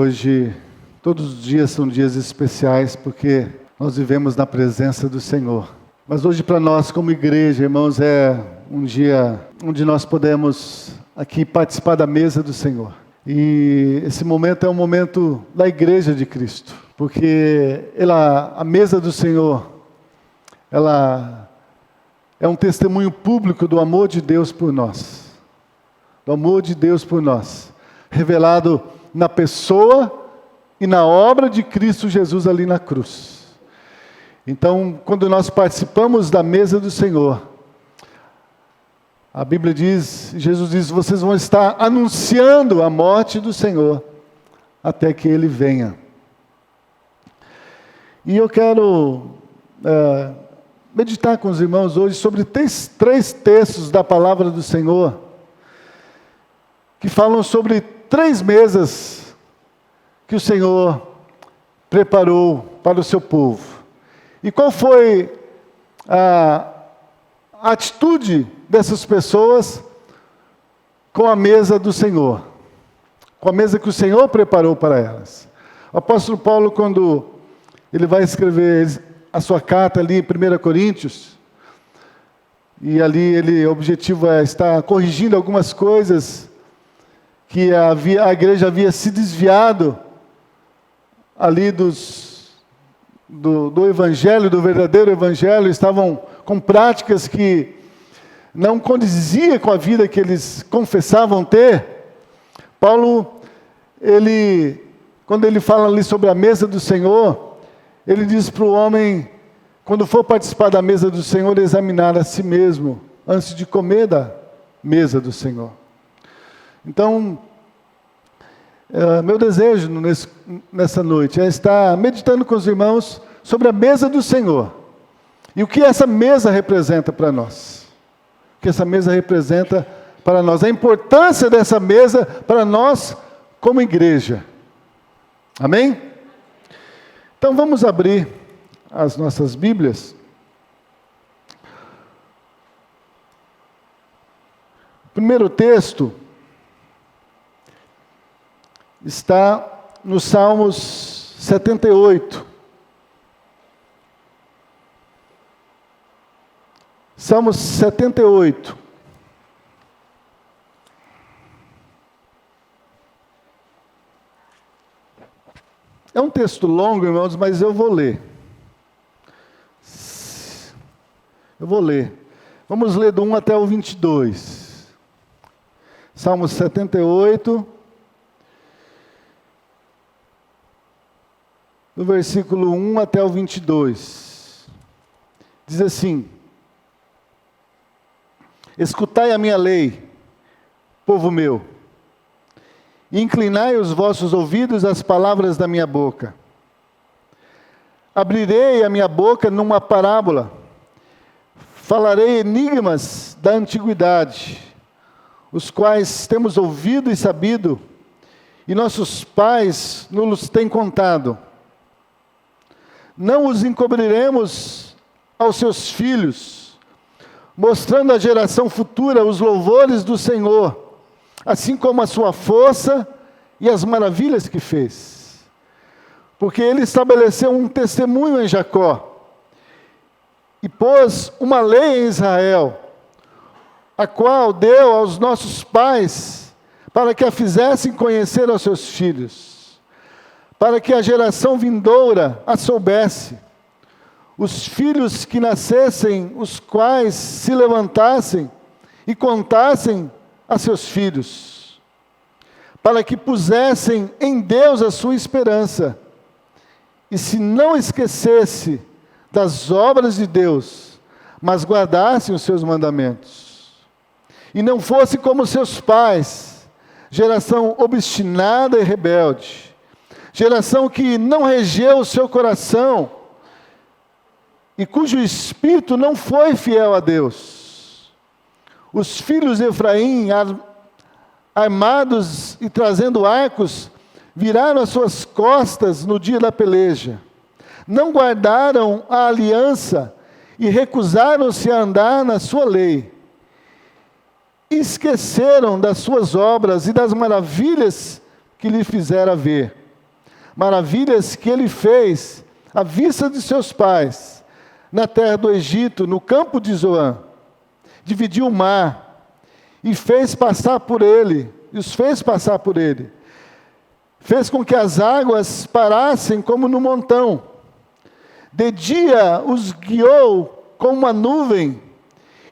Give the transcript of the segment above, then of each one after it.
Hoje, todos os dias são dias especiais porque nós vivemos na presença do Senhor. Mas hoje para nós como igreja, irmãos, é um dia onde nós podemos aqui participar da mesa do Senhor. E esse momento é um momento da igreja de Cristo, porque a mesa do Senhor, ela é um testemunho público do amor de Deus por nós. Do amor de Deus por nós, revelado na pessoa e na obra de Cristo Jesus ali na cruz. Então, quando nós participamos da mesa do Senhor, a Bíblia diz, Jesus diz, vocês vão estar anunciando a morte do Senhor até que Ele venha. E eu quero meditar com os irmãos hoje sobre três textos da palavra do Senhor, que falam sobre 3 mesas que o Senhor preparou para o seu povo. E qual foi a atitude dessas pessoas com a mesa do Senhor? Com a mesa que o Senhor preparou para elas. O apóstolo Paulo, quando ele vai escrever a sua carta ali em 1 Coríntios, e ali o objetivo é estar corrigindo algumas coisas que a igreja havia se desviado ali do evangelho, do verdadeiro evangelho, estavam com práticas que não condizia com a vida que eles confessavam ter. Paulo, quando ele fala ali sobre a mesa do Senhor, ele diz para o homem, quando for participar da mesa do Senhor, examinar a si mesmo, antes de comer da mesa do Senhor. Então, meu desejo nessa noite é estar meditando com os irmãos sobre a mesa do Senhor. E o que essa mesa representa para nós. O que essa mesa representa para nós. A importância dessa mesa para nós como igreja. Amém? Então vamos abrir as nossas Bíblias. O primeiro texto está no Salmos 78. Salmos 78. É um texto longo, irmãos, mas eu vou ler. Vamos ler do 1 até o 22. Salmos 78. Do versículo 1 até o 22. Diz assim: escutai a minha lei, povo meu, e inclinai os vossos ouvidos às palavras da minha boca. Abrirei a minha boca numa parábola, falarei enigmas da antiguidade, os quais temos ouvido e sabido, e nossos pais nos têm contado. Não os encobriremos aos seus filhos, mostrando à geração futura os louvores do Senhor, assim como a sua força e as maravilhas que fez. Porque ele estabeleceu um testemunho em Jacó, e pôs uma lei em Israel, a qual deu aos nossos pais, para que a fizessem conhecer aos seus filhos, para que a geração vindoura a soubesse, os filhos que nascessem, os quais se levantassem e contassem a seus filhos, para que pusessem em Deus a sua esperança, e se não esquecesse das obras de Deus, mas guardassem os seus mandamentos, e não fosse como seus pais, geração obstinada e rebelde, geração que não regeu o seu coração e cujo espírito não foi fiel a Deus. Os filhos de Efraim, armados e trazendo arcos, viraram as suas costas no dia da peleja. Não guardaram a aliança e recusaram-se a andar na sua lei. Esqueceram das suas obras e das maravilhas que lhe fizera ver. maravilhas que ele fez à vista de seus pais, na terra do Egito, no campo de Zoan. Dividiu o mar e fez passar por ele, e os fez passar por ele. Fez com que as águas parassem como no montão. De dia os guiou com uma nuvem,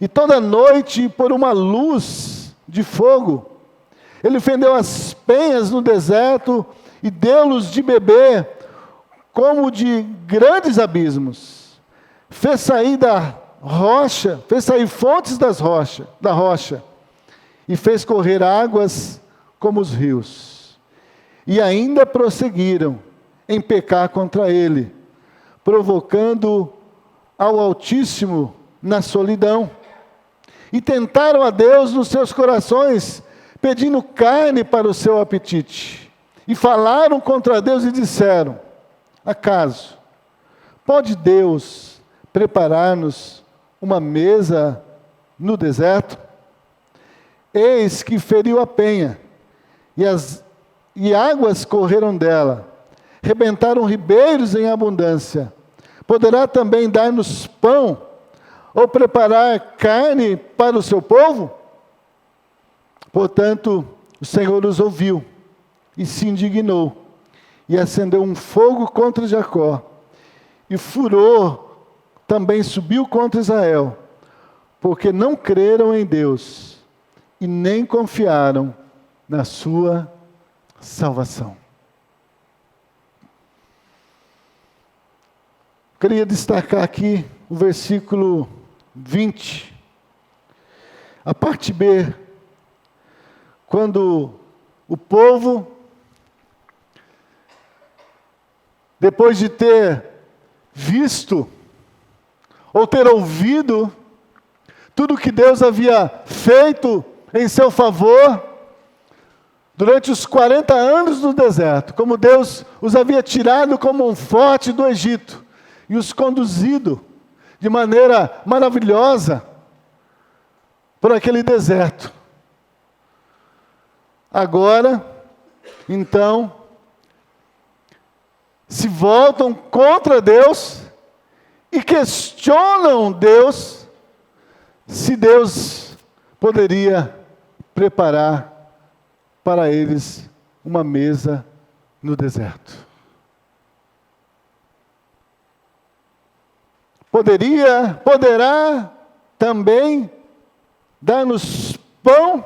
e toda noite por uma luz de fogo. Ele fendeu as penhas no deserto e deu-los de beber como de grandes abismos. Fez sair da rocha, fez sair fontes da rocha, e fez correr águas como os rios. E ainda prosseguiram em pecar contra ele, provocando ao Altíssimo na solidão. E tentaram a Deus nos seus corações, pedindo carne para o seu apetite. E falaram contra Deus e disseram: acaso pode Deus preparar-nos uma mesa no deserto? Eis que feriu a penha, e águas correram dela, rebentaram ribeiros em abundância. Poderá também dar-nos pão, ou preparar carne para o seu povo? Portanto, o Senhor os ouviu, e se indignou, e acendeu um fogo contra Jacó, e furor também subiu contra Israel, porque não creram em Deus, e nem confiaram na sua salvação. Queria destacar aqui o versículo 20, a parte B, quando o povo, depois de ter visto, ou ter ouvido, tudo que Deus havia feito em seu favor, durante os 40 anos no deserto, como Deus os havia tirado como um forte do Egito, e os conduzido de maneira maravilhosa por aquele deserto. Agora, então, se voltam contra Deus e questionam Deus se Deus poderia preparar para eles uma mesa no deserto. Poderá também dar-nos pão,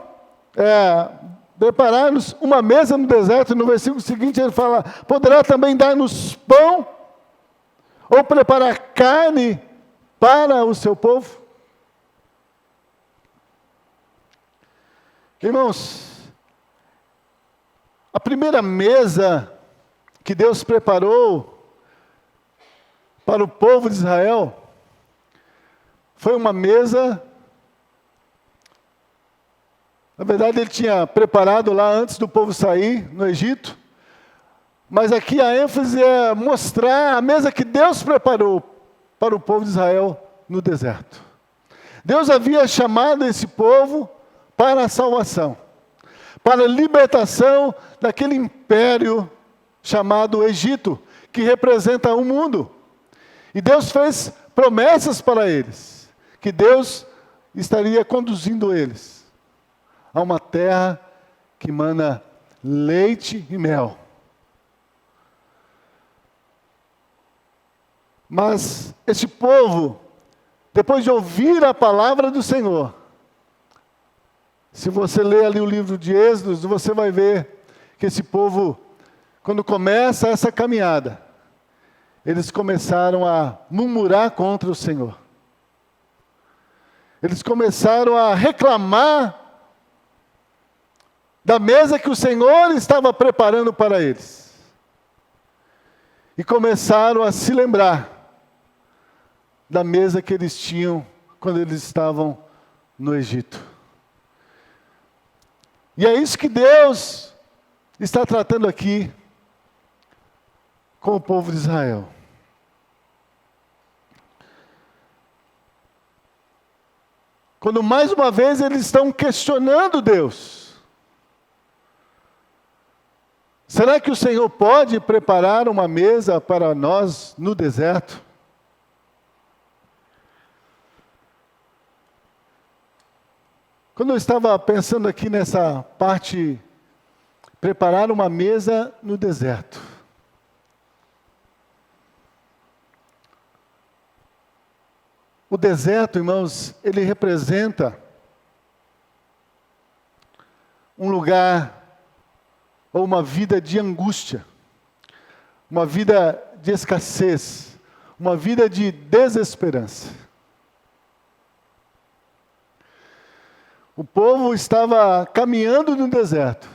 preparar-nos uma mesa no deserto. No versículo seguinte ele fala: poderá também dar-nos pão, ou preparar carne para o seu povo? Irmãos, a primeira mesa que Deus preparou para o povo de Israel foi uma mesa, na verdade ele tinha preparado lá antes do povo sair no Egito, mas aqui a ênfase é mostrar a mesa que Deus preparou para o povo de Israel no deserto. Deus havia chamado esse povo para a salvação, para a libertação daquele império chamado Egito, que representa o mundo. E Deus fez promessas para eles, que Deus estaria conduzindo eles a uma terra que mana leite e mel. Mas esse povo, depois de ouvir a palavra do Senhor, se você ler ali o livro de Êxodo, você vai ver que esse povo, quando começa essa caminhada, eles começaram a murmurar contra o Senhor. Eles começaram a reclamar da mesa que o Senhor estava preparando para eles. E começaram a se lembrar da mesa que eles tinham quando eles estavam no Egito. E é isso que Deus está tratando aqui com o povo de Israel. Quando mais uma vez eles estão questionando Deus. Será que o Senhor pode preparar uma mesa para nós no deserto? Quando eu estava pensando aqui nessa parte, preparar uma mesa no deserto. O deserto, irmãos, ele representa um lugar ou uma vida de angústia, uma vida de escassez, uma vida de desesperança. O povo estava caminhando no deserto.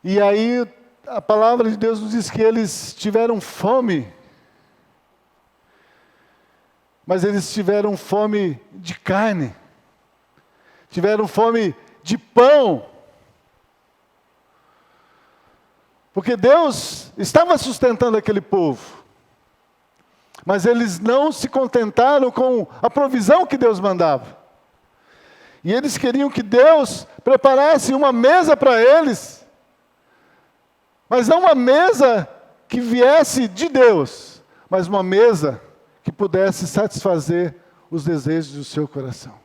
E aí a palavra de Deus nos diz que eles tiveram fome. Mas eles tiveram fome de carne. Tiveram fome de pão. Porque Deus estava sustentando aquele povo. Mas eles não se contentaram com a provisão que Deus mandava. E eles queriam que Deus preparasse uma mesa para eles. Mas não uma mesa que viesse de Deus, mas uma mesa que pudesse satisfazer os desejos do seu coração.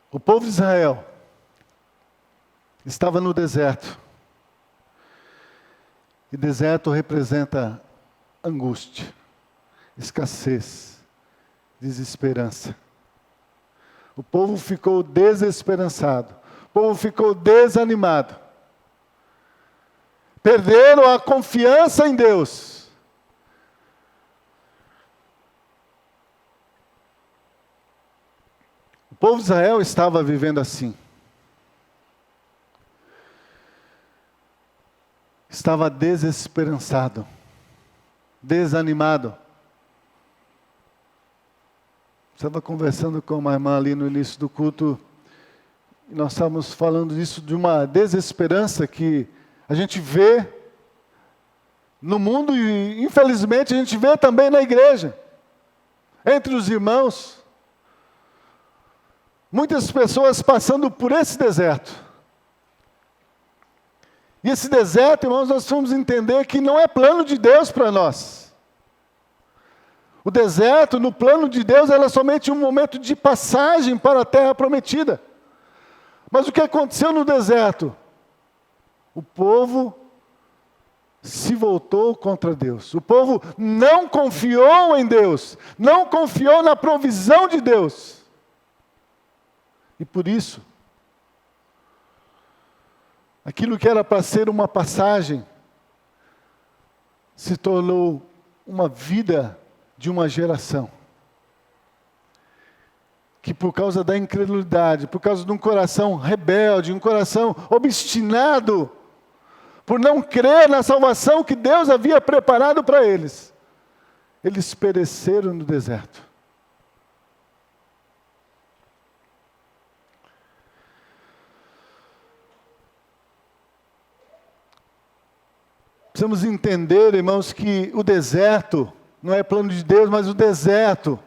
O povo de Israel estava no deserto. E deserto representa angústia, escassez, desesperança. O povo ficou desesperançado. O povo ficou desanimado. Perderam a confiança em Deus. O povo de Israel estava vivendo assim. Estava desesperançado, desanimado. Estava conversando com uma irmã ali no início do culto, e nós estávamos falando disso, de uma desesperança que a gente vê no mundo e infelizmente a gente vê também na igreja, entre os irmãos. Muitas pessoas passando por esse deserto. E esse deserto, irmãos, nós vamos entender que não é plano de Deus para nós. O deserto, no plano de Deus, era somente um momento de passagem para a terra prometida. Mas o que aconteceu no deserto? O povo se voltou contra Deus. O povo não confiou em Deus, não confiou na provisão de Deus. E por isso, aquilo que era para ser uma passagem, se tornou uma vida de uma geração. Que por causa da incredulidade, por causa de um coração rebelde, um coração obstinado, por não crer na salvação que Deus havia preparado para eles, eles pereceram no deserto. Precisamos entender, irmãos, que o deserto não é plano de Deus, mas o deserto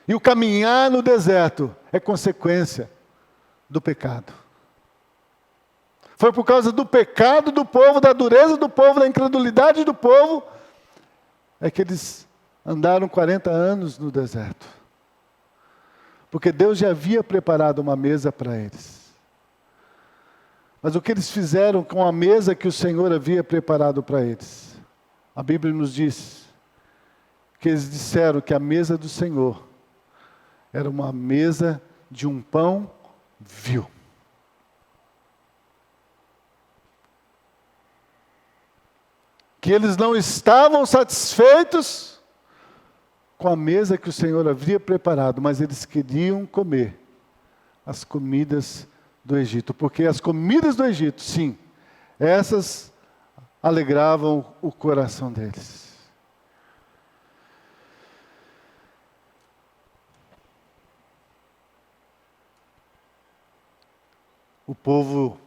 e o caminhar no deserto é consequência do pecado. Foi por causa do pecado do povo, da dureza do povo, da incredulidade do povo, é que eles andaram 40 anos no deserto. Porque Deus já havia preparado uma mesa para eles. Mas o que eles fizeram com a mesa que o Senhor havia preparado para eles? A Bíblia nos diz que eles disseram que a mesa do Senhor era uma mesa de um pão vil. Que eles não estavam satisfeitos com a mesa que o Senhor havia preparado, mas eles queriam comer as comidas do Egito, porque as comidas do Egito, sim, essas alegravam o coração deles. O povo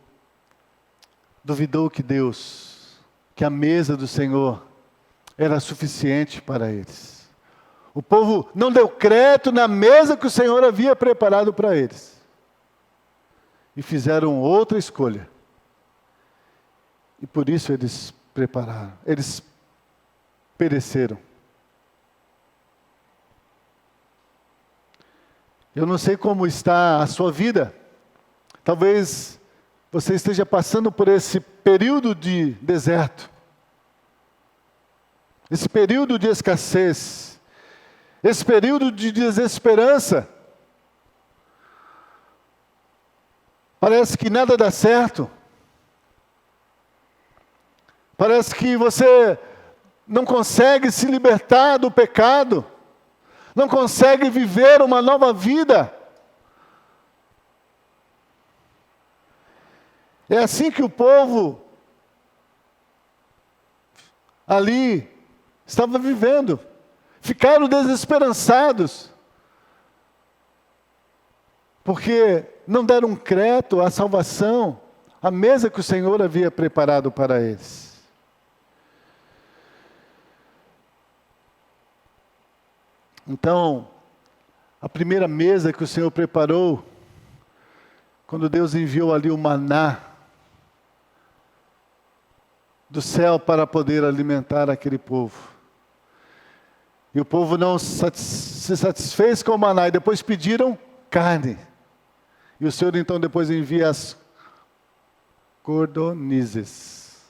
duvidou que a mesa do Senhor era suficiente para eles. O povo não deu crédito na mesa que o Senhor havia preparado para eles. E fizeram outra escolha. E por isso eles pereceram. Eu não sei como está a sua vida. Talvez você esteja passando por esse período de deserto. Esse período de escassez. Esse período de desesperança. Parece que nada dá certo. Parece que você não consegue se libertar do pecado. Não consegue viver uma nova vida. É assim que o povo ali estava vivendo. Ficaram desesperançados. Porque não deram crédito à salvação, à mesa que o Senhor havia preparado para eles. Então, a primeira mesa que o Senhor preparou, quando Deus enviou ali o maná do céu para poder alimentar aquele povo. E o povo não se satisfez com o maná e depois pediram carne. E o Senhor então depois envia as cordonizes.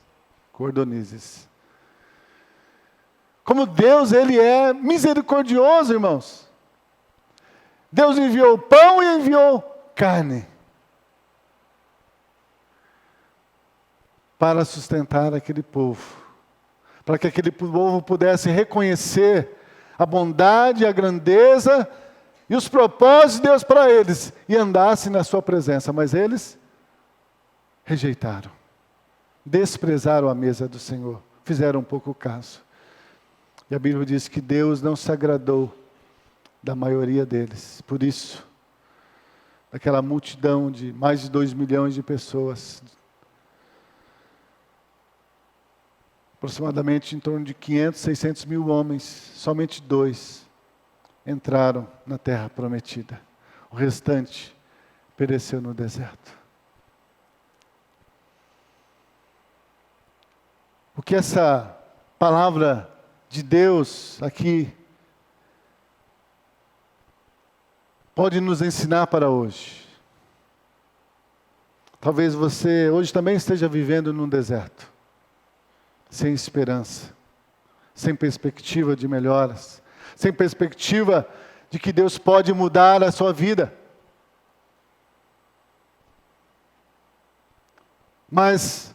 Como Deus, Ele é misericordioso, irmãos. Deus enviou pão e enviou carne. Para sustentar aquele povo. Para que aquele povo pudesse reconhecer a bondade, a grandeza e os propósitos de Deus para eles. E andasse na sua presença. Mas eles rejeitaram. Desprezaram a mesa do Senhor. Fizeram pouco caso. E a Bíblia diz que Deus não se agradou da maioria deles. Por isso, aquela multidão de mais de 2 milhões de pessoas, aproximadamente em torno de 500, 600 mil homens, somente 2 entraram na terra prometida. O restante pereceu no deserto. O que essa palavra de Deus aqui pode nos ensinar para hoje? Talvez você hoje também esteja vivendo num deserto, sem esperança, sem perspectiva de melhoras, sem perspectiva de que Deus pode mudar a sua vida. Mas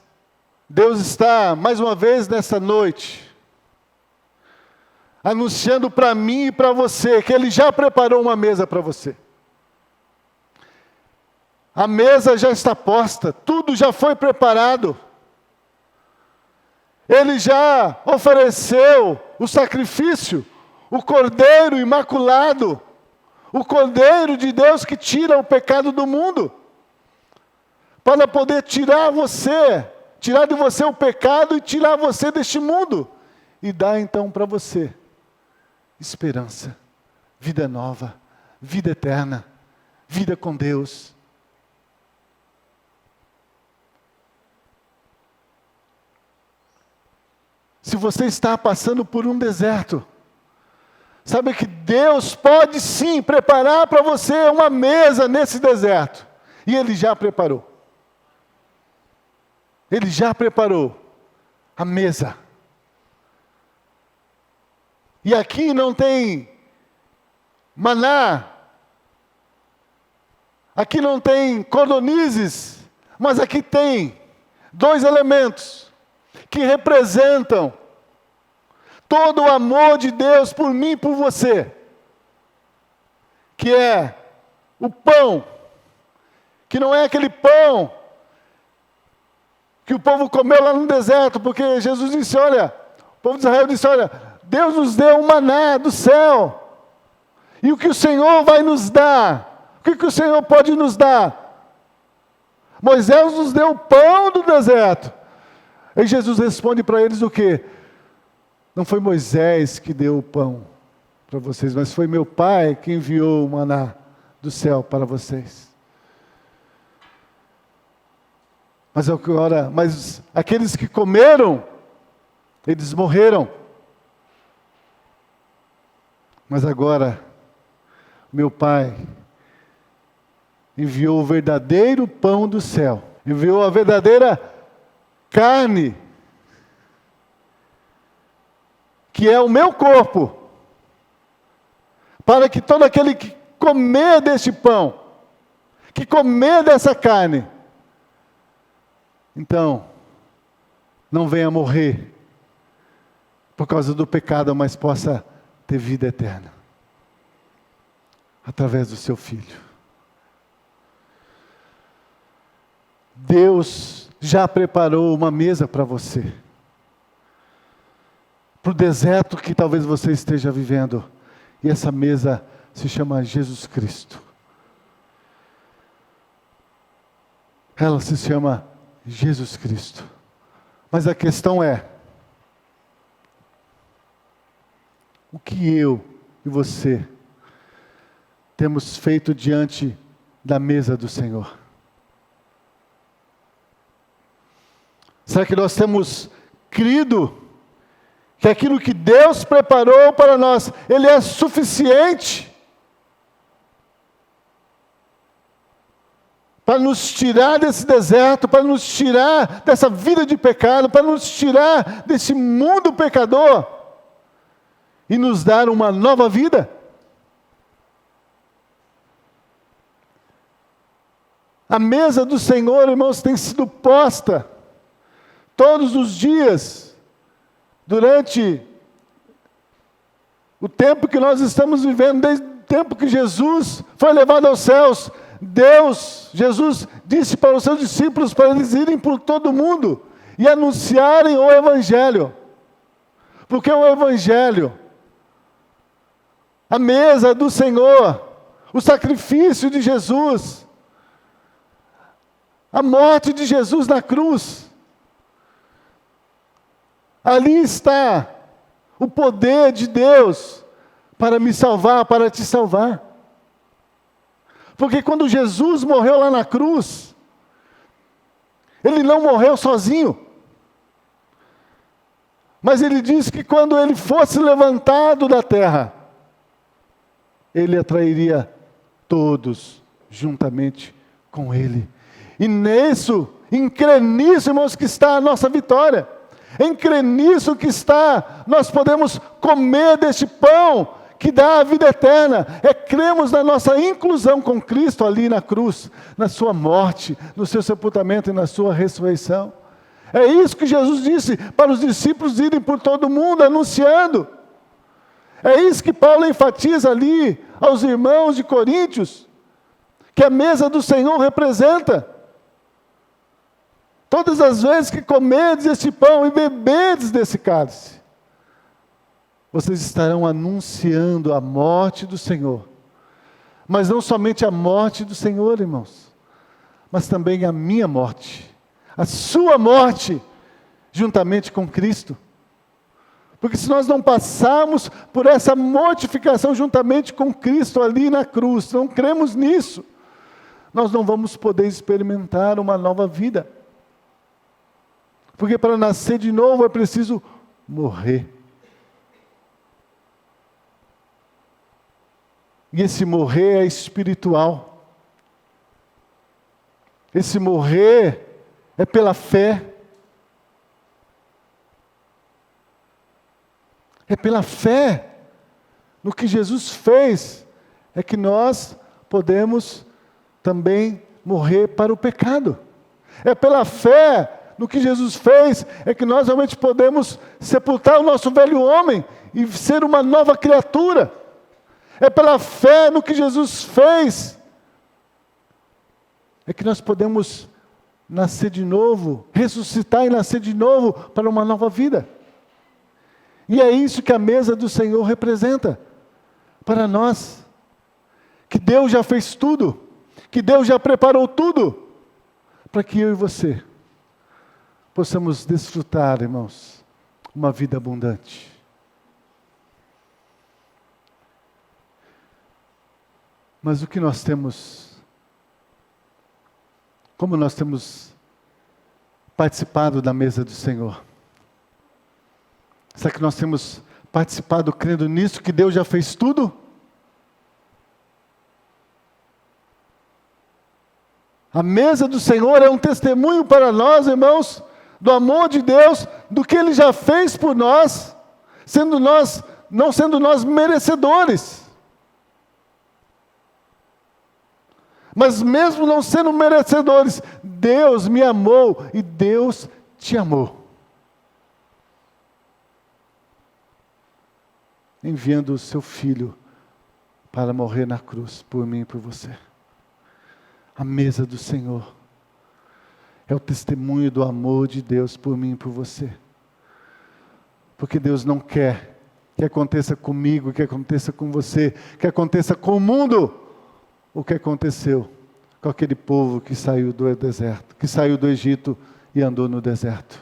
Deus está, mais uma vez nessa noite, anunciando para mim e para você, que Ele já preparou uma mesa para você. A mesa já está posta, tudo já foi preparado. Ele já ofereceu o sacrifício, o Cordeiro imaculado, o Cordeiro de Deus que tira o pecado do mundo, para poder tirar de você o pecado e tirar você deste mundo, e dar então para você esperança, vida nova, vida eterna, vida com Deus. Se você está passando por um deserto, sabe que Deus pode sim preparar para você uma mesa nesse deserto. E Ele já preparou. Ele já preparou a mesa. E aqui não tem maná, aqui não tem cordonizes, mas aqui tem 2 elementos que representam todo o amor de Deus por mim e por você, que é o pão, que não é aquele pão que o povo comeu lá no deserto, porque Jesus disse, olha, o povo de Israel disse, olha, Deus nos deu um maná do céu. E o que o Senhor vai nos dar? O que o Senhor pode nos dar? Moisés nos deu o pão do deserto. E Jesus responde para eles o quê? Não foi Moisés que deu o pão. para vocês, mas foi meu Pai que enviou o maná do céu para vocês. Mas aqueles que comeram, eles morreram. Mas agora, meu Pai enviou o verdadeiro pão do céu, enviou a verdadeira carne, que é o meu corpo, para que todo aquele que comer deste pão, que comer dessa carne, então, não venha morrer por causa do pecado, mas possa ter vida eterna, através do seu Filho. Deus já preparou uma mesa para você, para o deserto que talvez você esteja vivendo, e essa mesa se chama Jesus Cristo. Ela se chama Jesus Cristo. Mas a questão é, o que eu e você temos feito diante da mesa do Senhor? Será que nós temos crido que aquilo que Deus preparou para nós, Ele é suficiente para nos tirar desse deserto, para nos tirar dessa vida de pecado, para nos tirar desse mundo pecador e nos dar uma nova vida? A mesa do Senhor, irmãos, tem sido posta todos os dias, durante o tempo que nós estamos vivendo, desde o tempo que Jesus foi levado aos céus. Jesus disse para os seus discípulos para eles irem por todo o mundo e anunciarem o Evangelho. Porque o Evangelho, a mesa do Senhor, o sacrifício de Jesus, a morte de Jesus na cruz, ali está o poder de Deus para me salvar, para te salvar. Porque quando Jesus morreu lá na cruz, Ele não morreu sozinho. Mas Ele disse que quando Ele fosse levantado da terra, Ele atrairia todos juntamente com Ele. E em crer nisso, irmãos, que está a nossa vitória. Em crer nisso que está, nós podemos comer deste pão que dá a vida eterna. Cremos na nossa inclusão com Cristo ali na cruz, na sua morte, no seu sepultamento e na sua ressurreição. É isso que Jesus disse para os discípulos irem por todo mundo anunciando. É isso que Paulo enfatiza ali aos irmãos de Coríntios, que a mesa do Senhor representa. Todas as vezes que comerdes este pão e beberdes desse cálice, vocês estarão anunciando a morte do Senhor. Mas não somente a morte do Senhor, irmãos, mas também a minha morte, a sua morte, juntamente com Cristo. Porque se nós não passarmos por essa mortificação juntamente com Cristo ali na cruz, não cremos nisso, nós não vamos poder experimentar uma nova vida. Porque para nascer de novo é preciso morrer. E esse morrer é espiritual. Esse morrer é pela fé. É pela fé no que Jesus fez, é que nós podemos também morrer para o pecado. É pela fé no que Jesus fez, é que nós realmente podemos sepultar o nosso velho homem e ser uma nova criatura. É pela fé no que Jesus fez, é que nós podemos nascer de novo, ressuscitar e nascer de novo para uma nova vida. E é isso que a mesa do Senhor representa para nós. Que Deus já fez tudo, que Deus já preparou tudo, para que eu e você possamos desfrutar, irmãos, uma vida abundante. Mas o que nós temos, como nós temos participado da mesa do Senhor? Será que nós temos participado crendo nisso, que Deus já fez tudo? A mesa do Senhor é um testemunho para nós, irmãos, do amor de Deus, do que Ele já fez por nós, não sendo nós merecedores. Mas mesmo não sendo merecedores, Deus me amou e Deus te amou. Enviando o seu Filho para morrer na cruz, por mim e por você. A mesa do Senhor é o testemunho do amor de Deus por mim e por você. Porque Deus não quer que aconteça comigo, que aconteça com você, que aconteça com o mundo, o que aconteceu com aquele povo que saiu do deserto, que saiu do Egito e andou no deserto.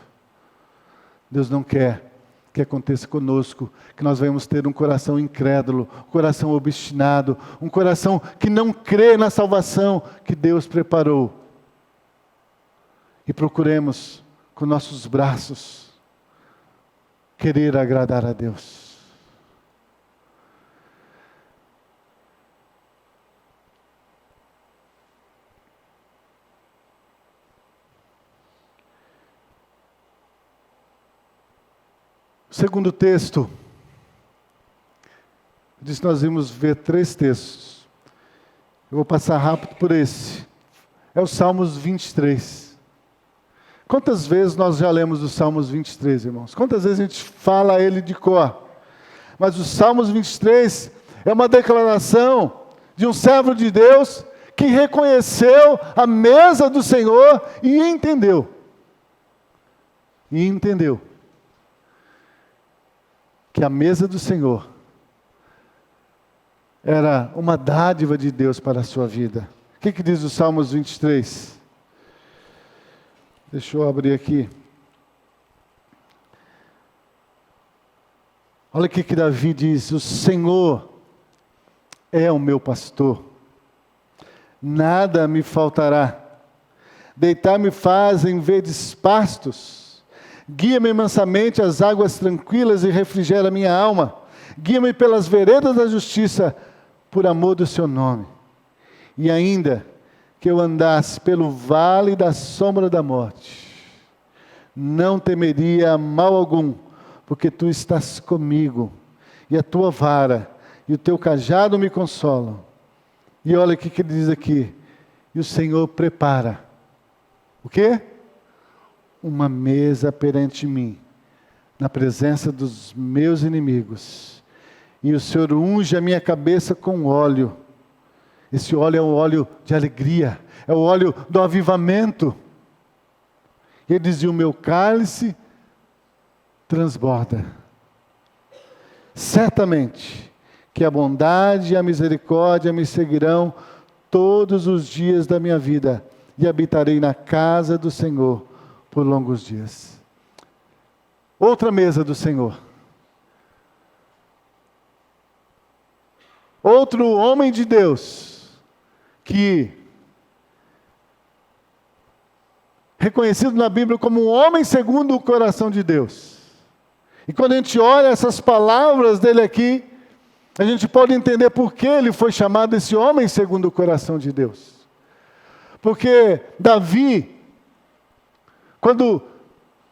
Deus não quer que aconteça conosco, que nós venhamos ter um coração incrédulo, um coração obstinado, um coração que não crê na salvação que Deus preparou. E procuremos com nossos braços querer agradar a Deus. Segundo texto, nós vamos ver 3 textos. Eu vou passar rápido por esse. É o Salmos 23. Quantas vezes nós já lemos os Salmos 23, irmãos? Quantas vezes a gente fala ele de cor? Mas os Salmos 23 é uma declaração de um servo de Deus que reconheceu a mesa do Senhor e entendeu. Que a mesa do Senhor era uma dádiva de Deus para a sua vida. O que diz o Salmos 23? Deixa eu abrir aqui. Olha o que Davi diz: o Senhor é o meu pastor, nada me faltará. Deitar-me faz em verdes pastos, guia-me mansamente às águas tranquilas e refrigera minha alma. Guia-me pelas veredas da justiça, por amor do seu nome. E ainda que eu andasse pelo vale da sombra da morte, não temeria mal algum, porque tu estás comigo, e a tua vara e o teu cajado me consolam. E olha o que ele diz aqui: e o Senhor prepara, o quê? Uma mesa perante mim, na presença dos meus inimigos, e o Senhor unge a minha cabeça com óleo. Esse óleo é o óleo de alegria, é o óleo do avivamento. Ele diz: e o meu cálice transborda. Certamente que a bondade e a misericórdia me seguirão todos os dias da minha vida, e habitarei na casa do Senhor por longos dias. Outra mesa do Senhor. Outro homem de Deus, que reconhecido na Bíblia como um homem segundo o coração de Deus. E quando a gente olha essas palavras dele aqui, a gente pode entender por que ele foi chamado esse homem segundo o coração de Deus. Porque Davi, quando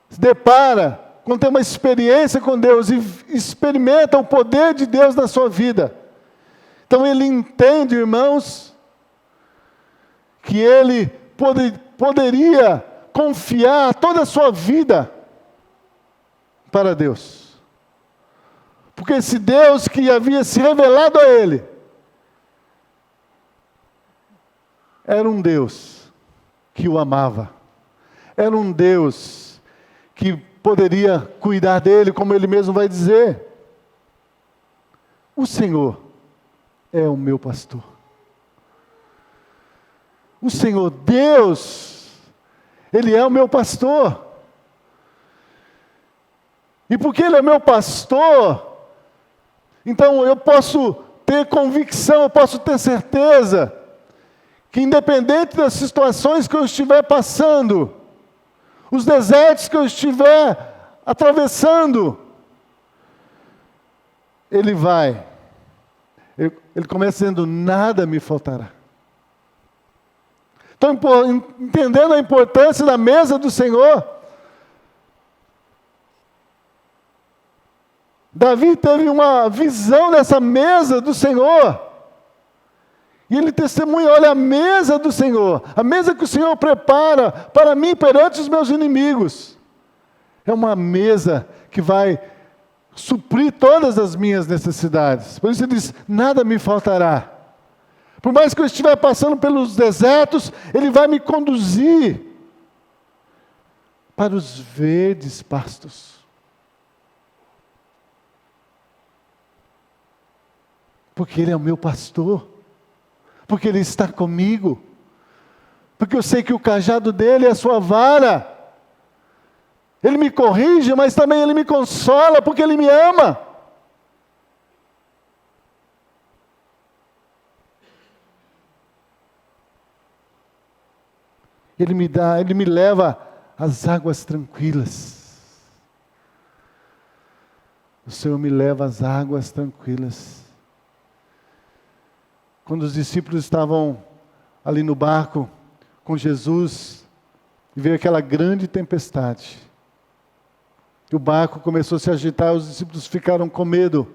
se depara, quando tem uma experiência com Deus e experimenta o poder de Deus na sua vida, então ele entende, irmãos, que ele poderia confiar toda a sua vida para Deus. Porque esse Deus que havia se revelado a ele, era um Deus que o amava. Era um Deus que poderia cuidar dele, como ele mesmo vai dizer. O Senhor é o meu pastor. O Senhor Deus, Ele é o meu pastor. E porque Ele é meu pastor, então eu posso ter convicção, eu posso ter certeza que independente das situações que eu estiver passando, os desertos que eu estiver atravessando, Ele vai. Ele começa dizendo, nada me faltará. Então, entendendo a importância da mesa do Senhor, Davi teve uma visão dessa mesa do Senhor. E ele testemunha, olha a mesa do Senhor, a mesa que o Senhor prepara para mim perante os meus inimigos. É uma mesa que vai suprir todas as minhas necessidades. Por isso ele diz, nada me faltará. Por mais que eu estiver passando pelos desertos, Ele vai me conduzir para os verdes pastos. Porque Ele é o meu pastor. Porque Ele está comigo. Porque eu sei que o cajado dEle é a sua vara. Ele me corrige, mas também Ele me consola, porque Ele me ama. Ele me leva às águas tranquilas. O Senhor me leva às águas tranquilas. Quando os discípulos estavam ali no barco com Jesus, e veio aquela grande tempestade. E o barco começou a se agitar, os discípulos ficaram com medo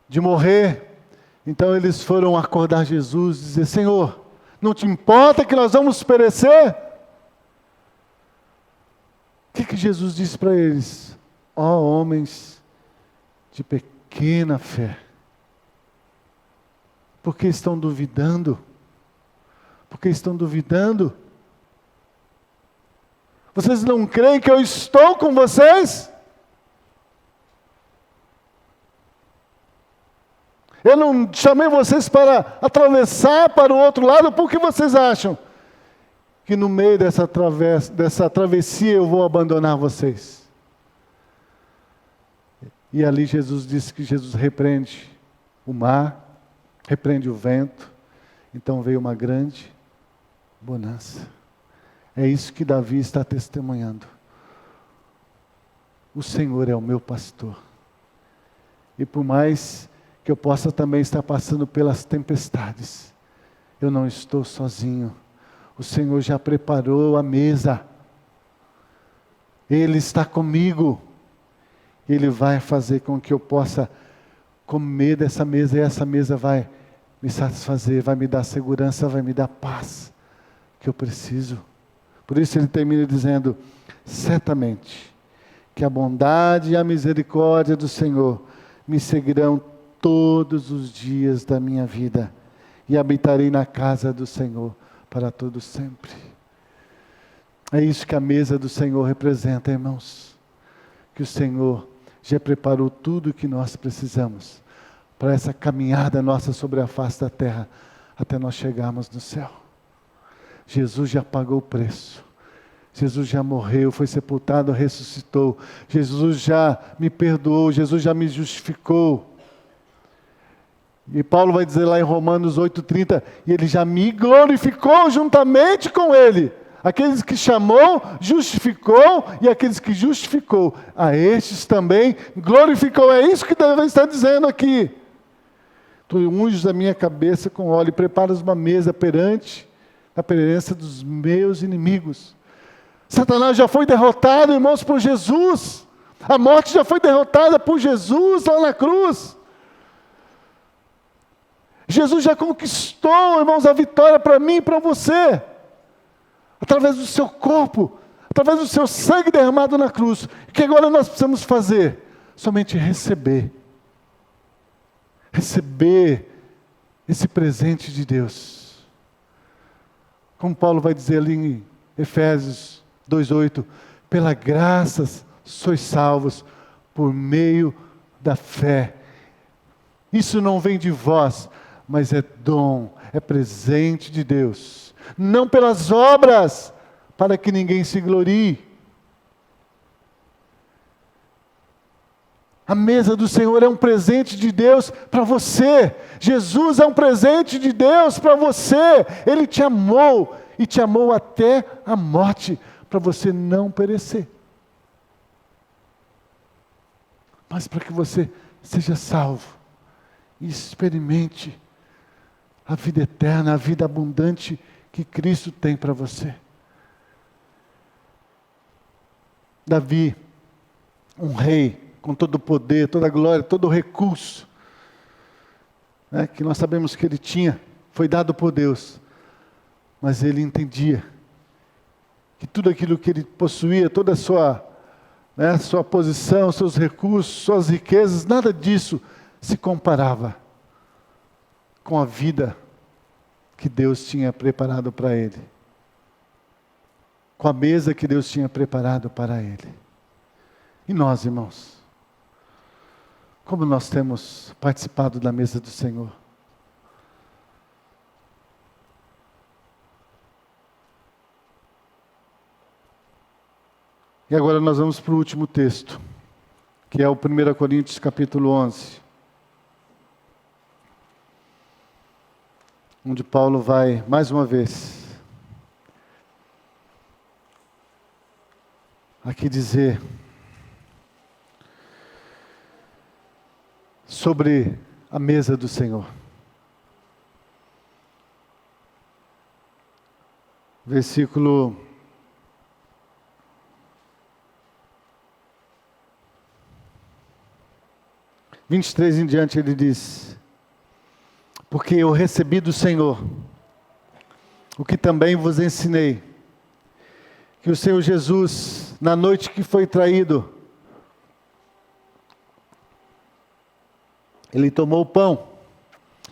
de morrer. Então eles foram acordar Jesus e dizer, Senhor, não te importa que nós vamos perecer? O que Jesus disse para eles? Ó homens de pequena fé. Por que estão duvidando? Por que estão duvidando? Vocês não creem que eu estou com vocês? Eu não chamei vocês para atravessar para o outro lado, por que vocês acham que no meio dessa travessia eu vou abandonar vocês? E ali Jesus disse que Jesus repreende o mar, repreende o vento, então veio uma grande bonança. É isso que Davi está testemunhando. O Senhor é o meu pastor. E por mais que eu possa também estar passando pelas tempestades, eu não estou sozinho. O Senhor já preparou a mesa. Ele está comigo. Ele vai fazer com que eu possa comer dessa mesa, e essa mesa vai me satisfazer, vai me dar segurança, vai me dar paz que eu preciso. Por isso ele termina dizendo, certamente que a bondade e a misericórdia do Senhor me seguirão todos os dias da minha vida, e habitarei na casa do Senhor para todo sempre. É isso que a mesa do Senhor representa, irmãos. Que o Senhor já preparou tudo o que nós precisamos para essa caminhada nossa sobre a face da terra, até nós chegarmos no céu. Jesus já pagou o preço. Jesus já morreu, foi sepultado, ressuscitou. Jesus já me perdoou, Jesus já me justificou. E Paulo vai dizer lá em Romanos 8,30, e Ele já me glorificou juntamente com Ele. Aqueles que chamou, justificou, e aqueles que justificou, a estes também glorificou. É isso que Davi está dizendo aqui. Tu unges a minha cabeça com óleo e preparas uma mesa perante a presença dos meus inimigos. Satanás já foi derrotado, irmãos, por Jesus. A morte já foi derrotada por Jesus lá na cruz. Jesus já conquistou, irmãos, a vitória para mim e para você. Através do seu corpo, através do seu sangue derramado na cruz. O que agora nós precisamos fazer? Somente receber. Receber esse presente de Deus. Como Paulo vai dizer ali em Efésios 2,8, pela graça sois salvos por meio da fé. Isso não vem de vós, mas é dom, é presente de Deus. Não pelas obras, para que ninguém se glorie. A mesa do Senhor é um presente de Deus para você. Jesus é um presente de Deus para você. Ele te amou e te amou até a morte, para você não perecer, mas para que você seja salvo e experimente a vida eterna, a vida abundante que Cristo tem para você. Davi, um rei com todo o poder, toda a glória, todo o recurso, né, que nós sabemos que ele tinha, foi dado por Deus, mas ele entendia que tudo aquilo que ele possuía, toda a sua posição, seus recursos, suas riquezas, nada disso se comparava com a vida que Deus tinha preparado para ele, com a mesa que Deus tinha preparado para ele. E nós, irmãos, como nós temos participado da mesa do Senhor? E agora nós vamos para o último texto, que é o 1 Coríntios capítulo 11. Onde Paulo vai, mais uma vez, aqui dizer sobre a mesa do Senhor. Versículo 23 em diante ele diz: porque eu recebi do Senhor o que também vos ensinei, que o Senhor Jesus, na noite que foi traído, ele tomou o pão,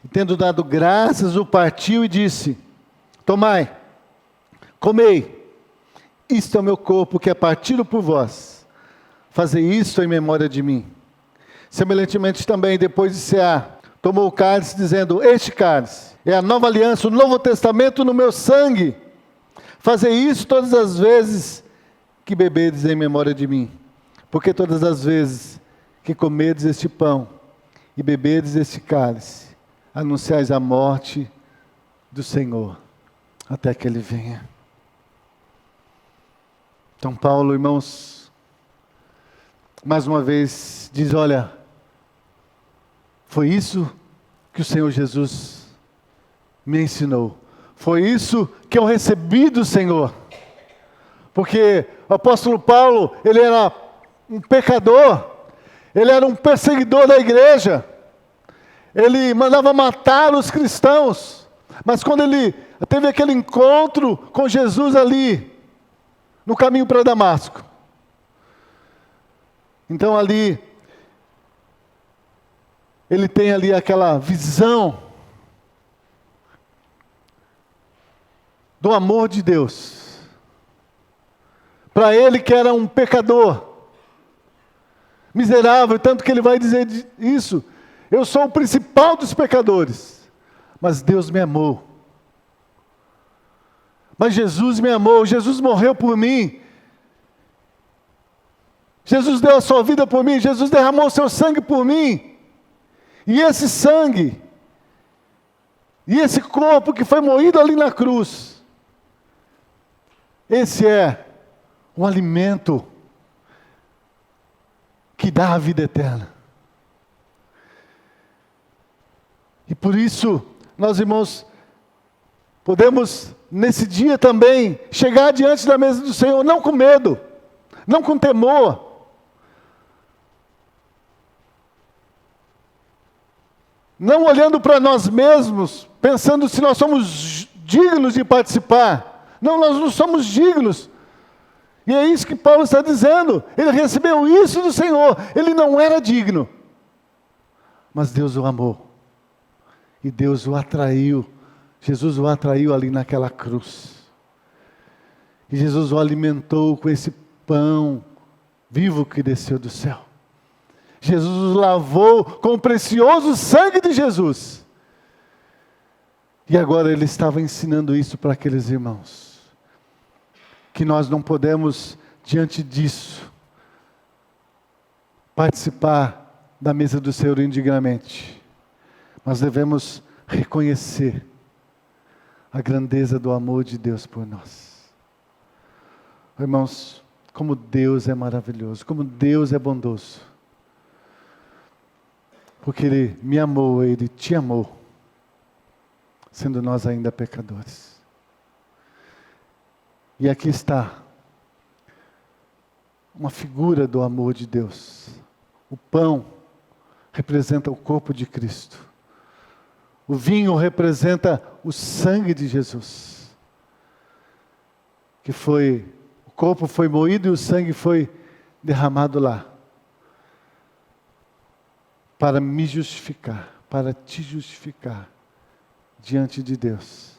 e tendo dado graças, o partiu e disse: tomai, comei, isto é o meu corpo que é partido por vós, fazei isto em memória de mim. Semelhantemente também, depois de cear, tomou o cálice, dizendo: este cálice é a nova aliança, o novo testamento no meu sangue. Fazei isso todas as vezes que bebedes em memória de mim. Porque todas as vezes que comedes este pão e bebedes este cálice, anunciais a morte do Senhor, até que Ele venha. Então Paulo, irmãos, mais uma vez diz: olha, foi isso que o Senhor Jesus me ensinou. Foi isso que eu recebi do Senhor. Porque o apóstolo Paulo, ele era um pecador, ele era um perseguidor da igreja, ele mandava matar os cristãos, mas quando ele teve aquele encontro com Jesus ali, no caminho para Damasco, então ali, ele tem ali aquela visão do amor de Deus, para ele que era um pecador, miserável, tanto que ele vai dizer isso: eu sou o principal dos pecadores, mas Deus me amou, mas Jesus me amou, Jesus morreu por mim, Jesus deu a sua vida por mim, Jesus derramou o seu sangue por mim, e esse sangue, e esse corpo que foi moído ali na cruz, esse é o alimento que dá a vida eterna. E por isso, nós, irmãos, podemos nesse dia também chegar diante da mesa do Senhor, não com medo, não com temor, não olhando para nós mesmos, pensando se nós somos dignos de participar. Não, nós não somos dignos. E é isso que Paulo está dizendo. Ele recebeu isso do Senhor. Ele não era digno, mas Deus o amou. E Deus o atraiu. Jesus o atraiu ali naquela cruz. E Jesus o alimentou com esse pão vivo que desceu do céu. Jesus os lavou com o precioso sangue de Jesus. E agora ele estava ensinando isso para aqueles irmãos. Que nós não podemos, diante disso, participar da mesa do Senhor indignamente, mas devemos reconhecer a grandeza do amor de Deus por nós. Irmãos, como Deus é maravilhoso, como Deus é bondoso. Porque Ele me amou, Ele te amou, sendo nós ainda pecadores. E aqui está uma figura do amor de Deus. O pão representa o corpo de Cristo. O vinho representa o sangue de Jesus. O corpo foi moído e o sangue foi derramado lá. Para me justificar, para te justificar diante de Deus.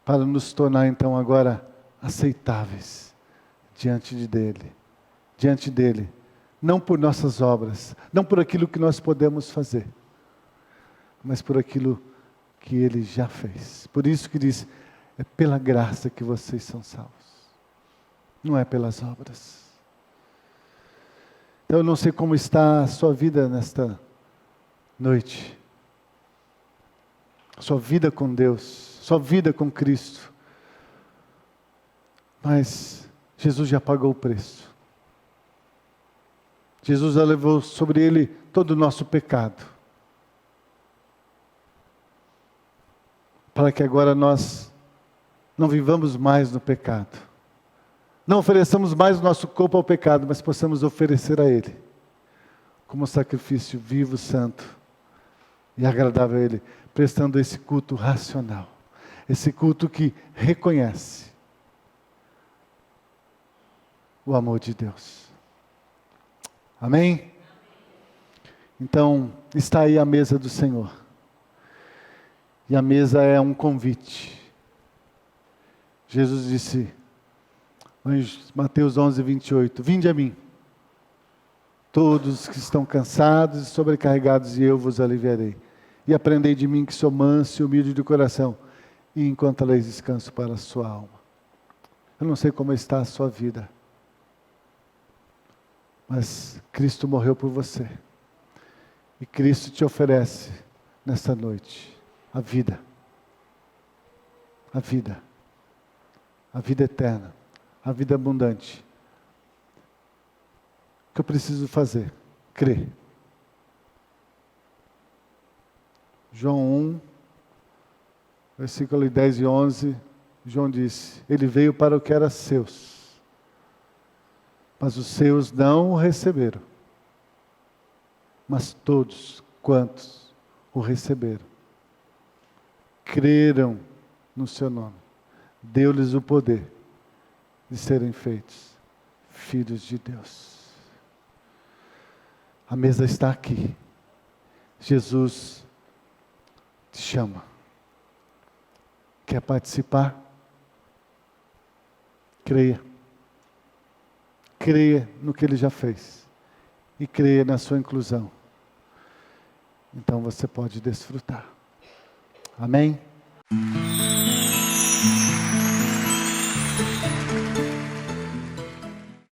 Para nos tornar então agora aceitáveis diante dele, não por nossas obras, não por aquilo que nós podemos fazer, mas por aquilo que Ele já fez. Por isso que diz, é pela graça que vocês são salvos, não é pelas obras. Então eu não sei como está a sua vida nesta noite, sua vida com Deus, sua vida com Cristo, mas Jesus já pagou o preço. Jesus já levou sobre Ele todo o nosso pecado, para que agora nós não vivamos mais no pecado, não ofereçamos mais o nosso corpo ao pecado, mas possamos oferecer a Ele, como sacrifício vivo, santo e agradável a Ele, prestando esse culto racional, esse culto que reconhece o amor de Deus. Amém? Então, está aí a mesa do Senhor. E a mesa é um convite. Jesus disse, em Mateus 11:28, vinde a mim, todos que estão cansados e sobrecarregados, e eu vos aliviarei. E aprendei de mim que sou manso e humilde de coração, e encontrareis descanso para a sua alma. Eu não sei como está a sua vida, mas Cristo morreu por você. E Cristo te oferece, nesta noite, a vida. A vida. A vida eterna. A vida abundante. O que eu preciso fazer? Crer. João 1, versículo 10 e 11, João disse, Ele veio para o que era seus, mas os seus não o receberam. Mas todos quantos o receberam, creram no seu nome, deu-lhes o poder de serem feitos filhos de Deus. A mesa está aqui. Jesus te chama. Quer participar? Creia. Creia no que Ele já fez. E creia na sua inclusão. Então você pode desfrutar. Amém?